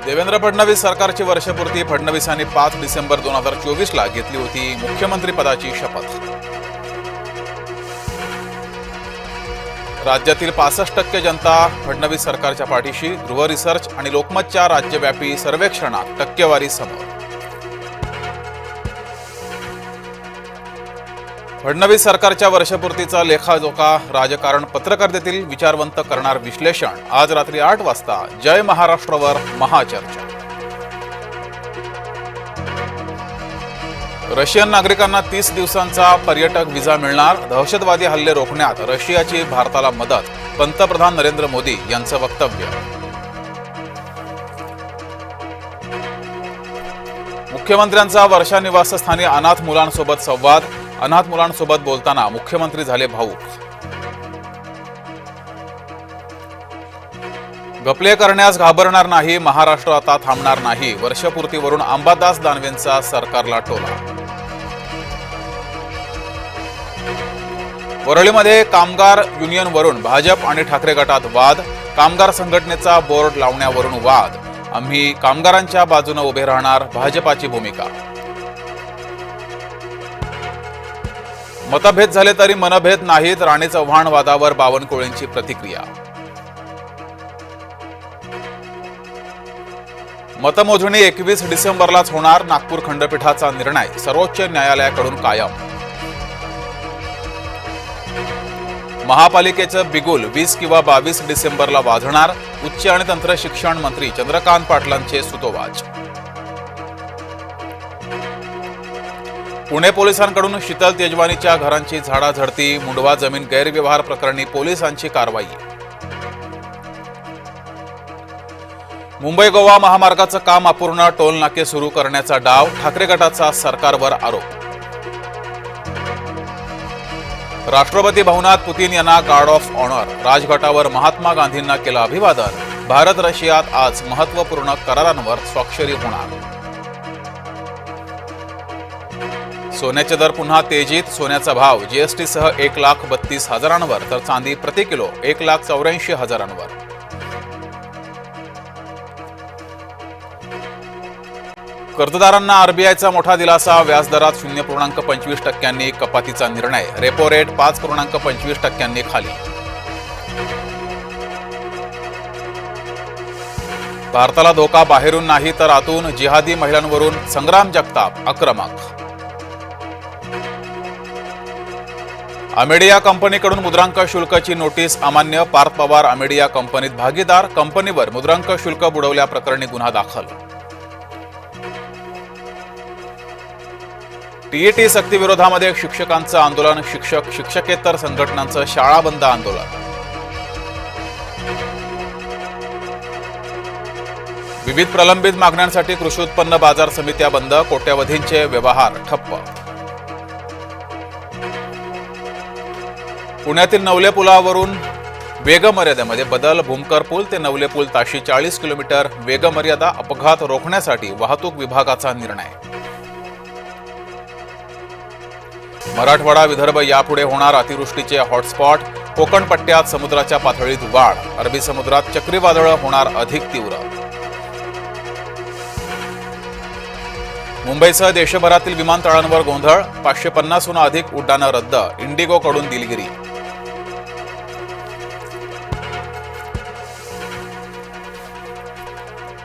देवेंद्र फडणवीस सरकारची वर्षपूर्ती फडणवीसांनी 5 डिसेंबर 2024ला घेतली होती मुख्यमंत्री पदाची शपथ। राज्यातील 65% जनता फडणवीस सरकारच्या पाठीशी, गृह रिसर्च आणि लोकमतच्या राज्यव्यापी सर्वेक्षणात टक्केवारी समोर। फडणवीस सरकारच्या वर्षपूर्तीचा लेखाजोखा राजकारण पत्रकारितेतील विचारवंत करणार विश्लेषण आज रात्री 8 वाजता जय महाराष्ट्रवर महाचर्चा। रशियन नागरिकांना 30 दिवसांचा पर्यटक व्हिसा मिळणार, दहशतवादी हल्ले रोखण्यात रशियाची भारताला मदत, पंतप्रधान नरेंद्र मोदी यांचं वक्तव्य। मुख्यमंत्र्यांचा वर्षा निवासस्थानी अनाथ मुलांसोबत संवाद, अनाथ मुलांसोबत बोलताना मुख्यमंत्री झाले भावूक। गपले करण्यास घाबरणार नाही, महाराष्ट्र आता थांबणार नाही, वर्षपूर्तीवरून अंबादास दानवेंचा सरकारला टोला। वरळीमध्ये कामगार युनियनवरून भाजप आणि ठाकरे गटात वाद, कामगार संघटनेचा बोर्ड लावण्यावरून वाद, आम्ही कामगारांच्या बाजूने उभे राहणार, भाजपाची भूमिका। मतभेद झाले तरी मनभेद नाहीत, राणे चव्हाण वादावर बावनकुळेंची प्रतिक्रिया। मतमोजणी 21 डिसेंबरलाच होणार, नागपूर खंडपीठाचा निर्णय सर्वोच्च न्यायालयाकडून कायम। महापालिकेचं बिगुल 20 किंवा 22 डिसेंबरला वाजणार, उच्च आणि तंत्र शिक्षण मंत्री चंद्रकांत पाटलांचे सुतोवाच। पुणे पोलिसांकडून शीतल तेजवानीच्या घरांची झाडाझडती, मुंडवा जमीन गैरव्यवहार प्रकरणी पोलिसांची कारवाई। मुंबई गोवा महामार्गाचं काम अपूर्ण, टोल नाके सुरू करण्याचा डाव, ठाकरे गटाचा सरकारवर आरोप। राष्ट्रपती भवनात पुतीन यांना गार्ड ऑफ ऑनर, राजघाटावर महात्मा गांधींना केलं अभिवादन, भारत रशियात आज महत्त्वपूर्ण करारांवर स्वाक्षरी होणार। सोन्याचे दर पुन्हा तेजीत, सोन्याचा भाव जीएसटीसह 1,32,000 तर चांदी प्रति किलो 1,84,000। कर्जदारांना आरबीआयचा मोठा दिलासा, व्याजदरात 0.25% कपातीचा निर्णय, रेपो रेट 5.25% खाली। भारताला धोका बाहेरून नाही तर आतून, जिहादी महिलांवरून संग्राम जगताप आक्रमक। अमेडिया कंपनीकडून मुद्रांक शुल्काची नोटीस अमान्य, पार्थ पवार अमेडिया कंपनीत भागीदार, कंपनीवर मुद्रांक शुल्क बुडवल्याप्रकरणी गुन्हा दाखल। टीईटी सक्तीविरोधामध्ये शिक्षकांचं आंदोलन, शिक्षक शिक्षकेतर संघटनांचं शाळा बंद आंदोलन। विविध प्रलंबित मागण्यांसाठी कृषी उत्पन्न बाजार समित्या बंद, कोट्यवधींचे व्यवहार ठप्प। पुण्यातील नवले पुलावरून वेगमर्यादेमध्ये बदल, भूमकर पूल ते नवले पूल ताशी 40 किलोमीटर वेगमर्यादा, अपघात रोखण्यासाठी वाहतूक विभागाचा निर्णय। मराठवाडा विदर्भ यापुढे होणार अतिवृष्टीचे हॉटस्पॉट, कोकण पट्ट्यात समुद्राच्या पातळीत वाढ, अरबी समुद्रात चक्रीवादळ होणार अधिक तीव्र। मुंबईसह देशभरातील विमानतळांवर गोंधळ, 550हून अधिक उड्डाणं रद्द, इंडिगोकडून दिलगिरी।